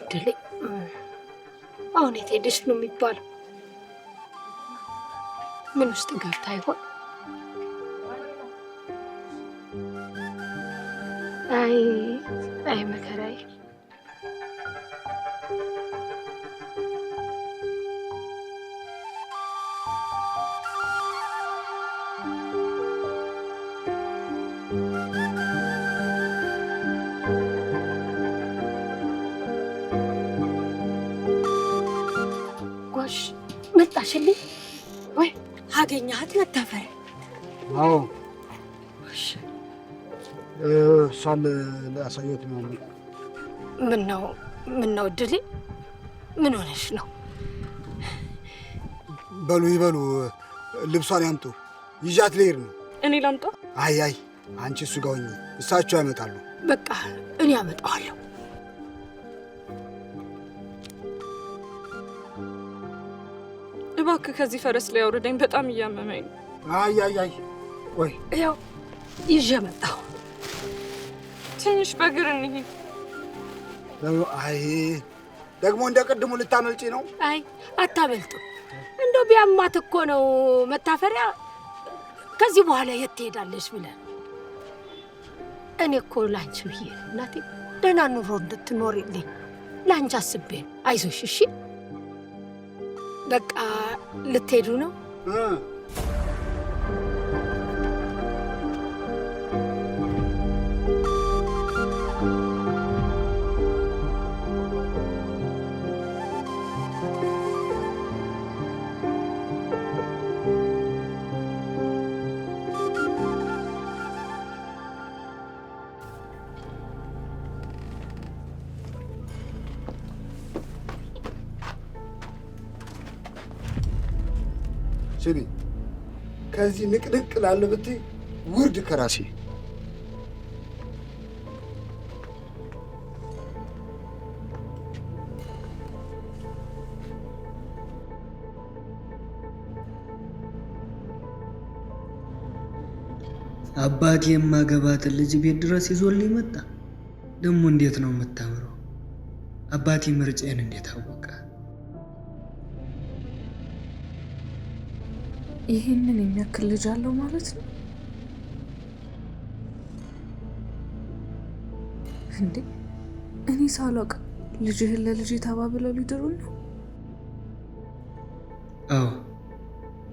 እድሌ አሁን የት ሄደሽ ነው የሚባለው? ምን ውስጥ ገብታ ይሆን? አይ መከራዬ። ጎሽ መጣሽልኝ ወይ? አገኘሃት መታፈሪያ? አዎ እሷን ላሳየት ነው። ምን ነው እድሌ፣ ምን ሆነሽ ነው? በሉ ይበሉ፣ ልብሷን ያምጡ፣ ይዣት ልሄድ ነው። እኔ ላምጣ? አይ አንቺ እሱ ጋር ሁኚ፣ እሳቸው ያመጣሉ። በቃ እኔ አመጣዋለሁ። እባክህ ከዚህ ፈረስ ላይ አውርደኝ፣ በጣም እያመመኝ ነው። አይ ቆይ፣ ያው ይዤ መጣሁ። ትንሽ በእግር እንሂድ። አይ ደግሞ እንደ ቅድሙ ልታመልጪ ነው? አይ አታመልጥም። እንደው ቢያማት እኮ ነው መታፈሪያ። ከዚህ በኋላ የት ትሄዳለሽ ብለን። እኔ እኮ ላንቺ ብዬ እናቴ ደህና ኑሮ እንድትኖሪልኝ ላንቺ አስቤ ነው። አይዞሽ እሺ። በቃ ልትሄዱ ነው? ስሚ፣ ከዚህ ንቅንቅ ላለ ብትይ ውርድ ከራሴ። አባቴ የማገባትን ልጅ ቤት ድረስ ይዞልኝ መጣ። ደግሞ እንዴት ነው የምታምረው! አባቴ ምርጫዬን እንዴት አወቀ? ይህንን የሚያክል ልጅ አለው ማለት ነው እንዴ? እኔ ሳላውቅ ልጅህን ለልጅ ተባብለው ሊድሩን ነው? አዎ፣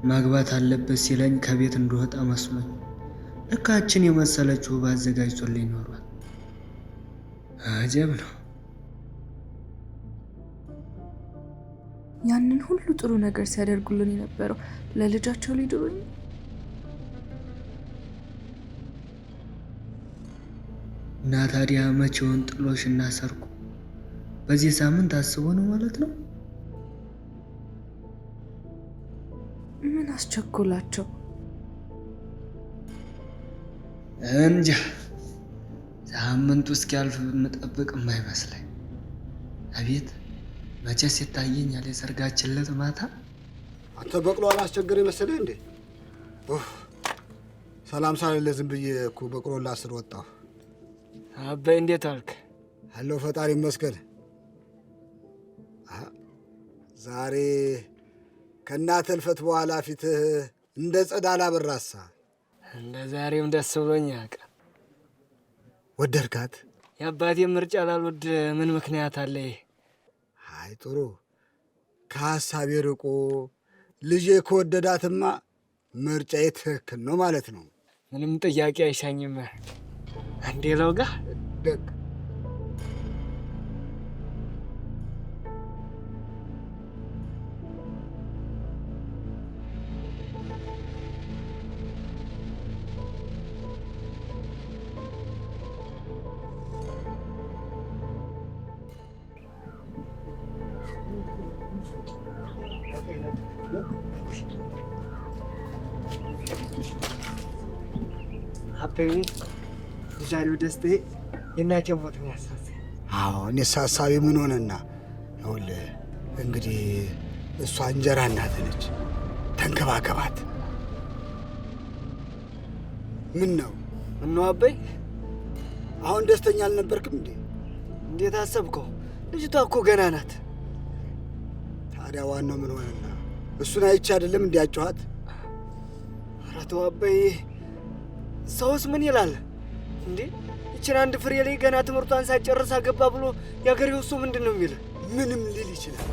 ማግባት አለበት ሲለኝ ከቤት እንደወጣ መስሎኝ ልካችን የመሰለችው ባዘጋጅቶልኝ ኖሯል። አጀብ ነው። ያንን ሁሉ ጥሩ ነገር ሲያደርጉልን የነበረው ለልጃቸው ሊድሩኝ? እና ታዲያ መቼውን ጥሎሽ እና ሰርጉ በዚህ ሳምንት አስቦ ነው ማለት ነው? ምን አስቸኮላቸው? እንጃ፣ ሳምንቱ እስኪያልፍ የምጠብቅ የማይመስለኝ። አቤት መቼስ ይታየኛል የሰርጋችን ዕለት ማታ። አንተ በቅሎ አላስቸገረ መሰለህ እንዴ? ሰላም ሳልል ዝም ብዬ እኮ በቅሎ ላስር ወጣሁ። አባይ እንዴት አልክ? አለሁ ፈጣሪ ይመስገን። ዛሬ ከእናተ እልፈት በኋላ ፊትህ እንደ ጸዳል አበራሳ። እንደ ዛሬም ደስ ብሎኝ ያውቃል። ወደድካት? የአባቴ ምርጫ ላልወድ ምን ምክንያት አለ? አይ ጥሩ፣ ከሀሳቤ ርቆ ልጄ ከወደዳትማ ምርጫዬ ትክክል ነው ማለት ነው። ምንም ጥያቄ አይሻኝም። አንዴ ለውጋ ደግ አባይ ዛሬው ደስታዬ የእናቴ ሞት ነው ያሳሰኝ። አዎ እኔስ ሀሳቤ ምን ሆነና፣ ይኸውልህ እንግዲህ እሷ እንጀራ እናት ነች፣ ተንከባከባት። ምን ነው ምነው አባይ አሁን ደስተኛ አልነበርክም እንዴ? እንዴት አሰብከው? ልጅቷ እኮ ገና ናት። ታዲያ ዋናው ምን ሆነና? እሱን አይቼ አይደለም እንዲያጨዋት? ኧረ ተው አባዬ፣ ሰውስ ምን ይላል እንዴ? ይችን አንድ ፍሬ ላይ ገና ትምህርቷን ሳትጨርስ አገባ ብሎ የአገሬው እሱ ምንድን ነው የሚል? ምንም ሊል ይችላል።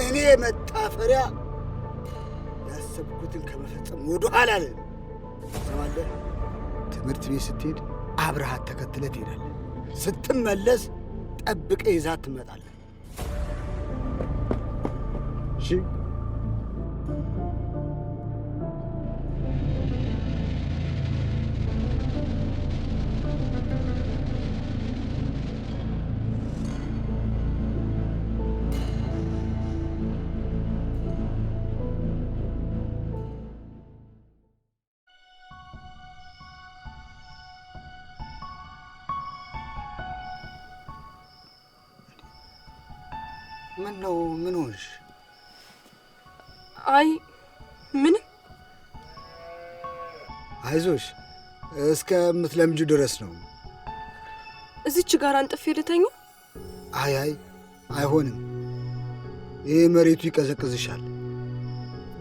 እኔ መታፈሪያ ያሰብኩትን ከመፈጸም ወደ ኋላ አለን። ሰማለህ? ትምህርት ቤት ስትሄድ አብረሃት ተከትለህ ትሄዳለህ። ስትመለስ ጠብቀህ ይዛት ትመጣለህ። እሺ? ምን ነው? ምን ሆንሽ? አይ ምንም። አይዞሽ እስከምትለምጁ ድረስ ነው። እዚች ጋር አንጥፌ ልተኛ? አይ አይሆንም። ይህ መሬቱ ይቀዘቅዝሻል።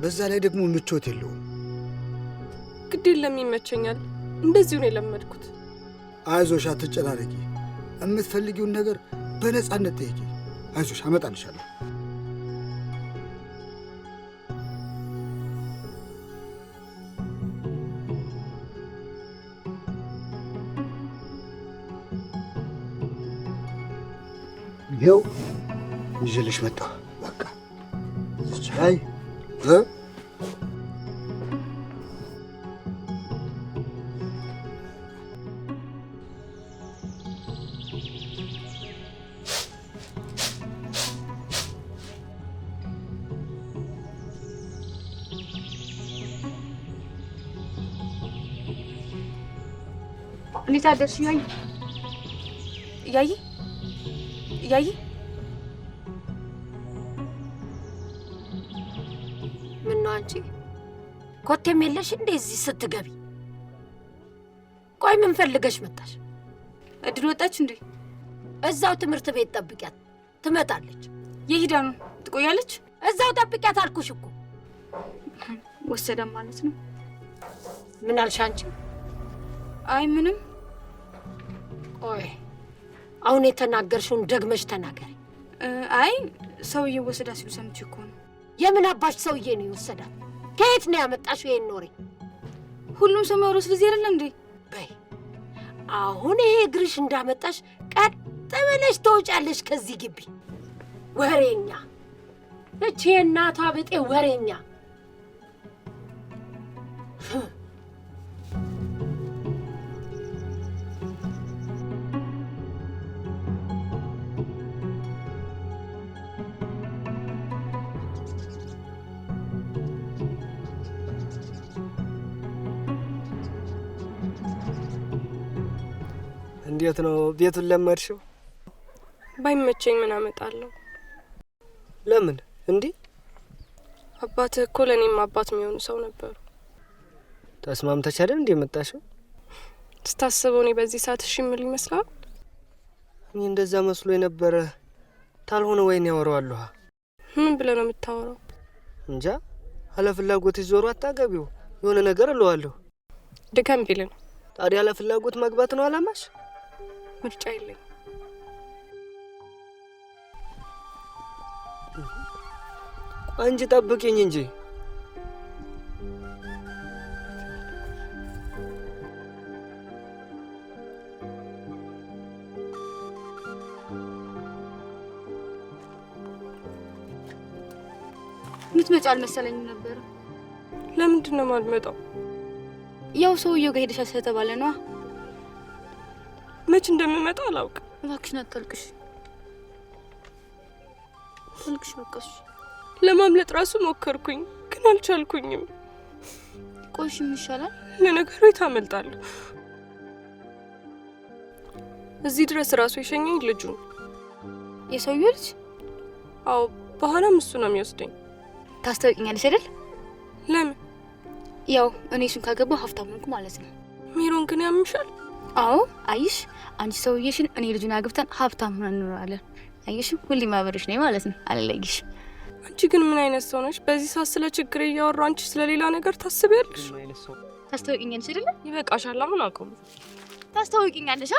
በዛ ላይ ደግሞ ምቾት የለውም። ግድ የለም ይመቸኛል። እንደዚሁ ነው የለመድኩት። አይዞሽ አትጨናነቂ። የምትፈልጊውን ነገር በነፃነት ጠይቂ። አይዞሽ አመጣልሻለሁ። ይኸው ይዤልሽ መጣሁ። በቃ እዚች ላይ እንዴት አደርሽ? ያይ ምን ነው አንቺ ኮቴም የለሽ እንደዚህ ስትገቢ? ቆይ ምን ፈልገሽ መጣሽ? እድል ወጣች እንዴ? እዛው ትምህርት ቤት ጠብቂያት፣ ትመጣለች። የሂዳ ነው ትቆያለች? እዛው ጠብቂያት አልኩሽ እኮ። ወሰደም ማለት ነው። ምን አልሽ አንቺ? አይ ምንም። ቆይ አሁን የተናገርሽውን ደግመሽ ተናገሪ። አይ ሰውዬው ወሰዳ ሲሉ ሰምቼ እኮ ነው። የምን አባሽ ሰውዬ ነው የወሰዳት? ከየት ነው ያመጣሽው ይሄን ኖሬ? ሁሉም ሰው የሚያወራው ስለዚህ አይደለ እንዴ? በይ አሁን ይሄ እግርሽ እንዳመጣሽ ቀጥ ብለሽ ትወጫለሽ ከዚህ ግቢ። ወሬኛ! እቺ የእናቷ ብጤ ወሬኛ! እንዴት ነው ቤቱን ለመድሽው? ባይመቸኝ ምን አመጣለሁ? ለምን እንዴ? አባትህ እኮ ለእኔም አባት የሚሆኑ ሰው ነበሩ። ተስማምተሽ አይደል እንዴ መጣሽው? ስታስበው እኔ በዚህ ሰዓት እሺ የምል ይመስላል? እኔ እንደዛ መስሎ የነበረ ታልሆነ ወይን ያወራዋለሁ። ምን ብለህ ነው የምታወራው? እንጃ አለፍላጎት ይዞሩ አታገቢው የሆነ ነገር እለዋለሁ። ድከም ቢል ነው። ታዲያ አለፍላጎት መግባት ነው አላማሽ? ምርጫ የለኝ። አንቺ ጠብቂኝ እንጂ። ምትመጪ አልመሰለኝም ነበር። ለምንድን ነው የማልመጣው? ያው ሰውዬው ጋር ሄደሻል ስለተባለ ነው። መች እንደምመጣ አላውቅም። እባክሽን አታልቅሽ። አልቅሽ በቃሽ። ለማምለጥ ራሱ ሞከርኩኝ ግን አልቻልኩኝም። ቆይሽ ምን ይሻላል? ለነገሩ የታመልጣለሁ። እዚህ ድረስ ራሱ የሸኘኝ ልጁ ነው። የሰውዬው ልጅ? አዎ፣ በኋላም እሱ ነው የሚወስደኝ። ታስታውቂኛለሽ አይደል? ለምን? ያው እኔ እሱን ካገባሁ ሀብታም ሆንኩ ማለት ነው። ሜሮን ግን ያምሻል? አዎ አይሽ፣ አንቺ ሰውዬሽን እኔ ልጁን አግብተን ሀብታም ሆነን እንኖራለን። አየሽ ሁሌ ማብረሽ ነኝ ማለት ነው አለለይሽ አንቺ ግን ምን አይነት ሰው ነሽ በዚህ ሰዓት ስለ ችግር እያወራሁ አንቺ ስለሌላ ነገር ታስቢያለሽ ታስተውቂኛለሽ አይደል ይበቃሻል አሁን አቁም ታስተውቂኛለሽ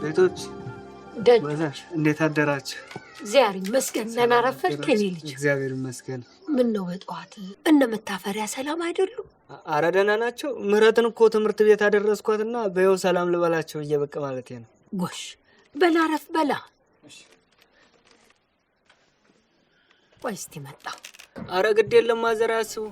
ቤቶች ደጅ እንዴት አደራችሁ? እግዚአብሔር ይመስገን። ደህና ረፈድክ የኔ ልጅ? እግዚአብሔር ይመስገን። ምን ነው በጠዋት እነ መታፈሪያ ሰላም አይደሉም? ኧረ ደህና ናቸው። ምህረትን እኮ ትምህርት ቤት አደረስኳትና በይው ሰላም ልበላቸው እየበቃ ማለቴ ነው። ጎሽ በላ ረፍ በላ። ቆይ እስቲ መጣ። ኧረ ግድ የለም ማዘር አያስቡ።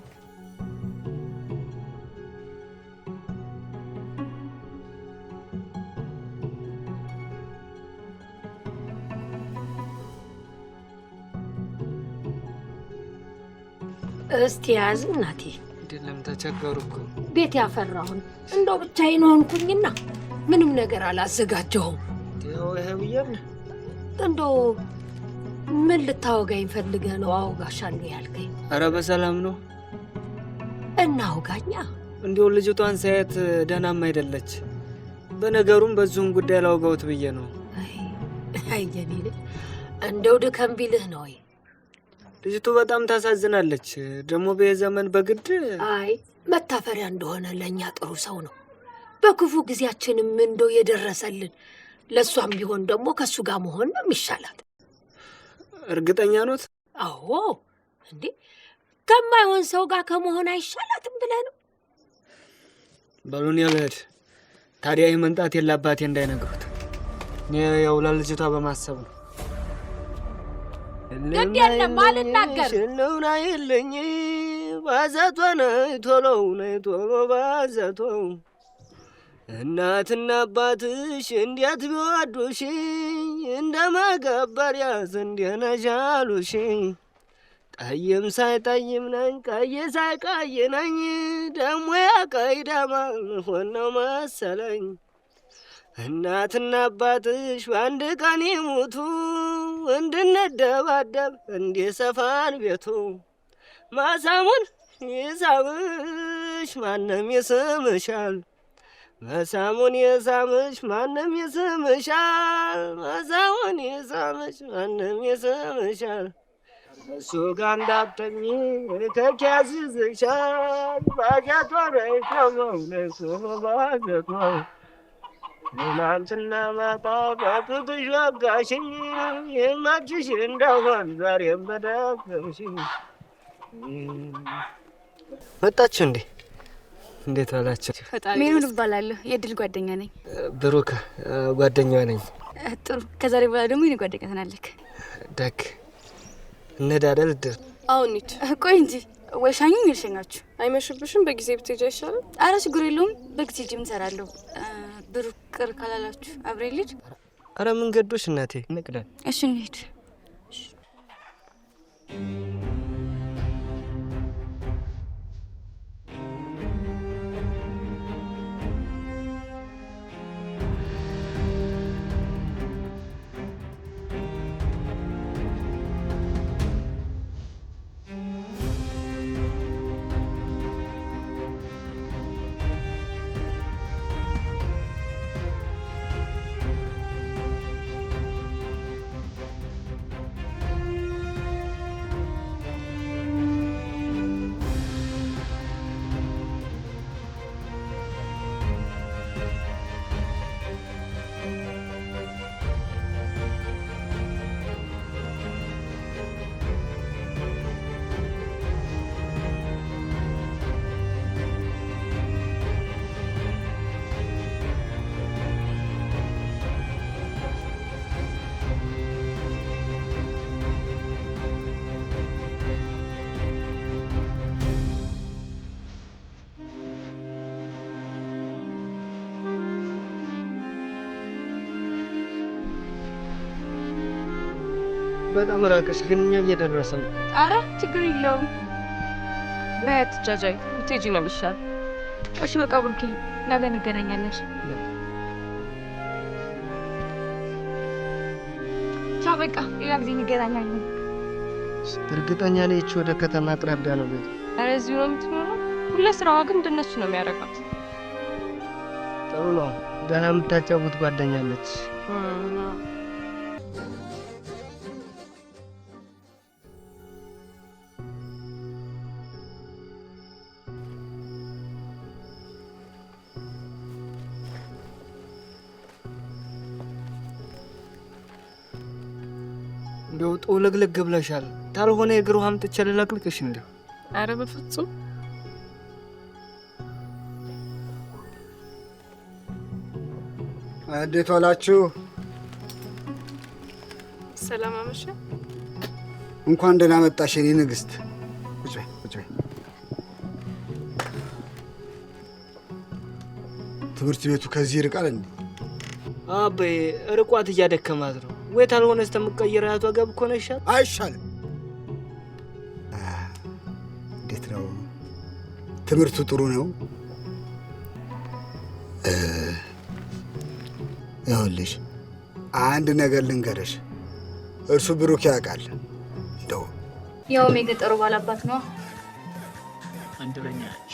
እስቲ ያዝ እናቴ። አይደለም ተቸገሩ እኮ ቤት ያፈራሁን እንደው ብቻዬን ሆንኩኝና ምንም ነገር አላዘጋጀሁም። ይሄ ብዬሽ እንደው ምን ልታወጋኝ ፈልገህ ነው አውጋሻለሁ ያልከኝ? ኧረ በሰላም ነው እና አውጋኛ። እንዲሁ ልጅቷን ሳያት ደህናም አይደለች። በነገሩም በዚሁም ጉዳይ ላውጋውት ብዬ ነው። አይ የኔ ልጅ እንደው ድከም ቢልህ ነው ወይ? ልጅቱ በጣም ታሳዝናለች። ደግሞ በዘመን በግድ አይ መታፈሪያ እንደሆነ ለኛ ጥሩ ሰው ነው። በክፉ ጊዜያችንም እንደው የደረሰልን ለሷም ቢሆን ደግሞ ከሱ ጋር መሆን ነው የሚሻላት። እርግጠኛ ኖት? አዎ እንዴ ከማይሆን ሰው ጋር ከመሆን አይሻላትም ብለህ ነው? በሉን ያለድ ታዲያ ይህ መንጣት የላባቴ እንዳይነግሩት። እኔ ያው ለልጅቷ በማሰብ ነው። ግድ የለም አልናገር። ሽነውና የለኝ ባዛቷ ነይ ቶሎ ባዛቷ እናትና አባትሽ እንዴት ቢወዱሽ እንደ ማገበሪያስ እንደነሻሉሽ ጠይም ሳይጠይም ነኝ ቀይ ሳይቀይ ነኝ ደሞ ያቀይ ደማ ሆነው መሰለኝ እናትና አባትሽ በአንድ ቀን ይሙቱ እንድንደባደብ እንዲሰፋን ቤቱ ማሳሙን ይሳምሽ ማንም ይስምሻል ማሳሙን ይሳምሽ ማንም ይስምሻል ማሳሙን ይሳምሽ ማንም ይስምሻል እሱ ጋር እንዳትተኝ ተኪያዝዝሻል ባጃቷ ረይተው ለሱ ባጃቷ እናንተና ማታ በፍቅሽ ወጋሽኝ የማችሽ እንደሆን ዛሬም በደገምሽኝ። መጣችሁ እንዴ? እንዴት ዋላችሁ? ሜሮን እባላለሁ። የድል ጓደኛ ነኝ። ብሩክ ጓደኛዋ ነኝ። ጥሩ። ከዛሬ በኋላ ደግሞ የኔ ጓደኛ ትሆናለህ። ደግ እንሄዳለን። ድል አሁን ሂድ። ቆይ እንጂ ወይ ሻኙኝ ልሸኛችሁ። አይመሽብሽም? በጊዜ ብትሄጂ አይሻልም? ኧረ ችግር የለውም። በጊዜ ጅም እሰራለሁ። ብሩክ ቅር ካላላችሁ አብሬ ልሂድ። ኧረ መንገዶሽ እናቴ እንቅደም። እሺ እንሂድ። በጣም ራቀሽ፣ ግን እኛ እየደረሰን ነው። ኧረ ችግር የለውም። በያት ጃጃይ ብትሄጂ ነው የሚሻል። እሺ በቃ ብሩኬ፣ ነገ እንገናኛለን። ቻው በቃ ሌላ ጊዜ እንገናኛለን። እርግጠኛ ነኝ እቺ ወደ ከተማ አቅራቢያ ነው ቤት። ኧረ እዚሁ ነው የምትኖረው። ሁሌ ስራዋ ግን እንደነሱ ነው የሚያደርጋት። ጥሩ ነው። ደህና የምታጫውት ጓደኛለች። እንደው ጦለግለግ ብለሻል። ታልሆነ የእግር ውሃ አምጥቼ ልለቅልቅሽ እንደው። ኧረ በፍጹም እንዴት ዋላችሁ? ሰላም አመሸ። እንኳን ደህና መጣሽ የኔ ንግስት። ቁጭ በይ ቁጭ በይ። ትምህርት ቤቱ ከዚህ ይርቃል እንዴ? አበይ ርቋት እያደከማት ነው። ወይ ታልሆነ ስተምቀየር አያቷ ጋር እኮ ነው ይሻል። አይሻልም? እንዴት ነው ትምህርቱ? ጥሩ ነው። ይኸውልሽ አንድ ነገር ልንገርሽ። እርሱ ብሩክ ያውቃል። እንደው ያውም የገጠሩ ባላባት ነው። አንደበኛች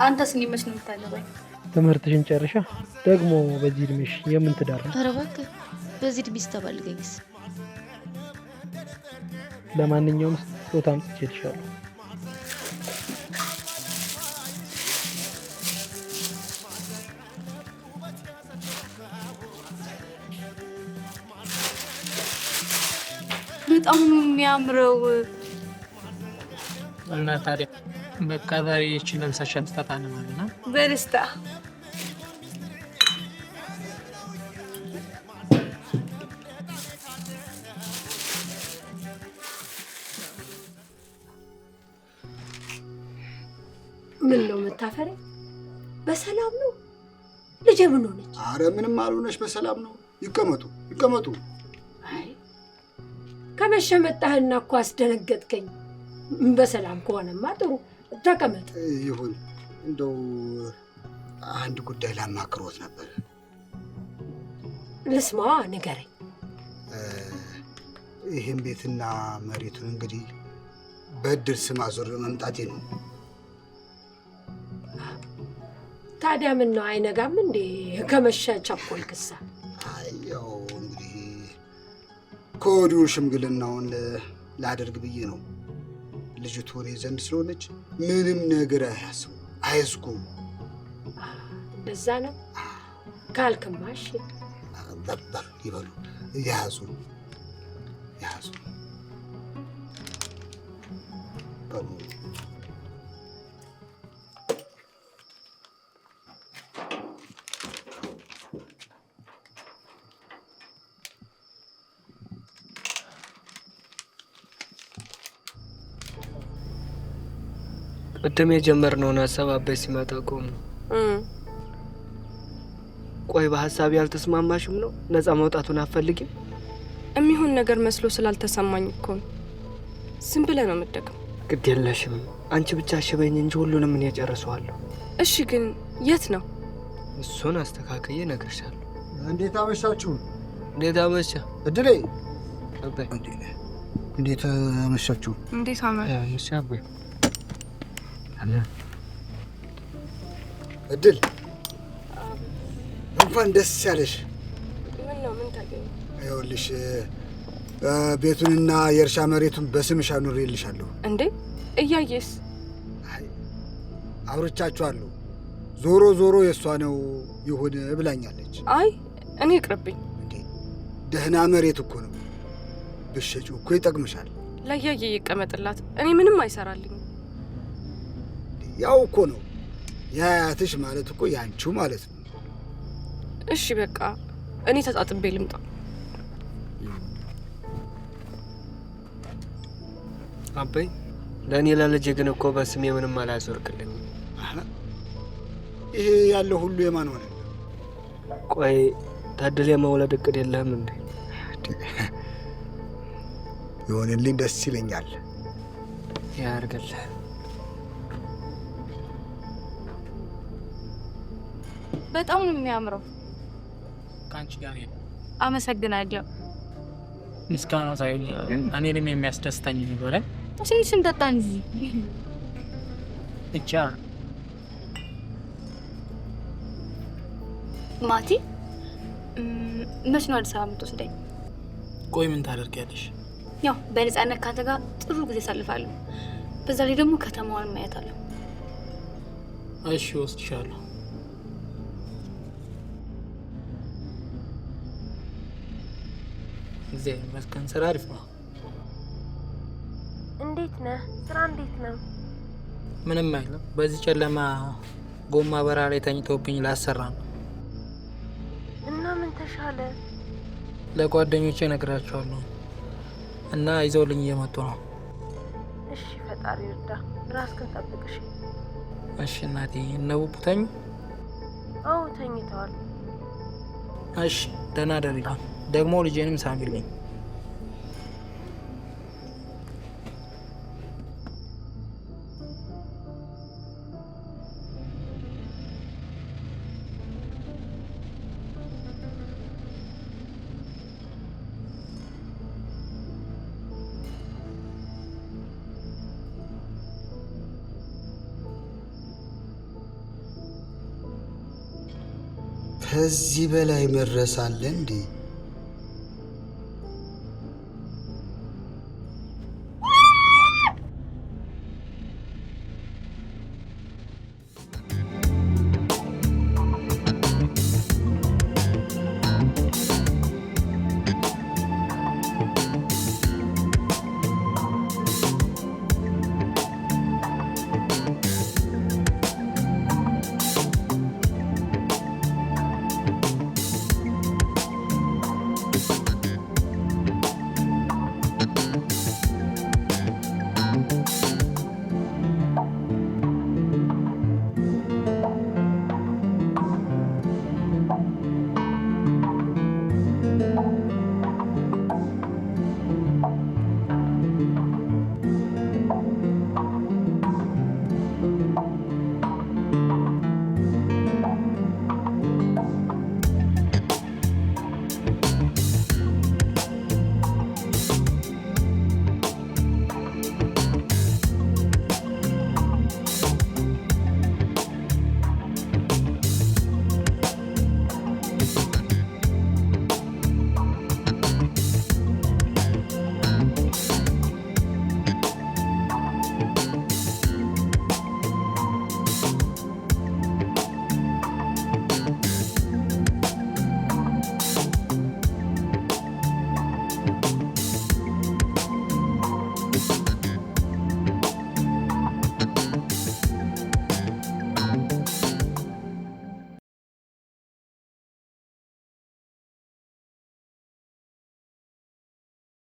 አንተስ እንዲመች ነው የምታገባኝ? ትምህርትሽን ጨርሻ ደግሞ በዚህ እድሜሽ የምን ትዳር ነው? ኧረ እባክህ በዚህ እድሜ ስተባልገኝስ? ለማንኛውም ስጦታ አምጥቼልሻለሁ። በጣም የሚያምረው እና ታዲያ በቃ ዛሬ ይህችን ለብሳሻል ትታታነ ማለት ነው። በደስታ ምን ነው መታፈሪ? በሰላም ነው? ልጄ ምን ሆነች? አረ ምንም አልሆነች፣ በሰላም ነው። ይቀመጡ ይቀመጡ። አይ ከመሸ መጣህና እኮ አስደነገጥከኝ። በሰላም ከሆነማ ጥሩ ተቀመጥ። ይሁን። እንደው አንድ ጉዳይ ላማክሮት ነበር። ልስማዋ፣ ንገረኝ። ይህን ቤትና መሬቱን እንግዲህ በእድል ስም አዞር መምጣቴ ነው። ታዲያ ምን ነው አይነጋም እንዴ? ከመሸ ቸኮልክሳ? ያው እንግዲህ ከወዲሁ ሽምግልናውን ላደርግ ብዬ ነው። ልጅቱ እኔ ዘንድ ስለሆነች ምንም ነገር አያስቡ አይዝጉ። እንደዛ ነው ካልክማ እሺ። በል ይበሉ። ያዙ ያዙ በሉ። ቅድም የጀመርነውን ሀሳብ አበይ ሲመጣ ቆሙ። ቆይ በሀሳብ ያልተስማማሽም ነው? ነፃ መውጣቱን አትፈልጊም? የሚሆን ነገር መስሎ ስላልተሰማኝ እኮ ዝም ብለህ ነው የምትደግመው። ግድ የለሽም አንቺ ብቻ አሽበኝ እንጂ ሁሉንም እኔ እጨርሰዋለሁ። እሺ ግን የት ነው? እሱን አስተካክዬ እነግርሻለሁ። እንዴት አመሻችሁ? እንዴት አመሻ እድሌ? አበይ እንዴት አመሻችሁ? እንዴት አመሻ አበይ? እድል እንኳን ደስ ያለሽ። ምን ነው? ምን ታገኝ? ይኸውልሽ ቤቱንና የእርሻ መሬቱን በስምሽ አኑሬልሻለሁ። እንዴ እያየስ? አውርቻችኋለሁ። ዞሮ ዞሮ የእሷ ነው ይሁን ብላኛለች። አይ እኔ ይቅርብኝ። እንዴ ደህና መሬት እኮ ነው፣ ብትሸጪው እኮ ይጠቅምሻል። ለያየ ይቀመጥላት፣ እኔ ምንም አይሰራልኝም። ያው እኮ ነው የአያትሽ ማለት እኮ ያንቺው ማለት ነው። እሺ በቃ እኔ ተጣጥቤ ልምጣ። አበይ ለእኔ ለልጄ ግን እኮ በስሜ ምንም አላዞርክልኝ። ይሄ ያለው ሁሉ የማን ሆነ? ቆይ ታድል የመውለድ እቅድ የለህም እንዴ? ይሆንልኝ፣ ደስ ይለኛል። ያርግልህ። በጣም ነው የሚያምረው። ከአንቺ ጋር ነው። አመሰግናለሁ። ምስጋናው ሳይሆን እኔንም የሚያስደስተኝ ይሆናል። ትንሽ እንጠጣ እንጂ ብቻ ማቲ መች ነው አዲስ አበባ የምትወስደኝ? ቆይ ምን ታደርጊያለሽ? ያው በነፃነት ካንተ ጋር ጥሩ ጊዜ አሳልፋለሁ። በዛ ላይ ደግሞ ከተማዋን ማየት አለ። እሺ ወስድሻለሁ። እግዚአብሔር ይመስገን ስራ አሪፍ ነው። እንዴት ነህ? ስራ እንዴት ነው? ምንም አይልም። በዚህ ጨለማ ጎማ በረሃ ላይ ተኝተውብኝ ላሰራ ነው። እና ምን ተሻለ? ለጓደኞቼ እነግራቸዋለሁ እና ይዘውልኝ እየመጡ ነው። እሺ ፈጣሪ ይርዳ። ራስህን ጠብቅ እሺ? እሺ እናቴ። እነ ቡቡ ተኙ? አዎ ተኝተዋል። እሺ ደህና ደሪልኝ። ደግሞ ልጄንም ሳሚልኝ። ከዚህ በላይ መድረስ አለ እንዴ?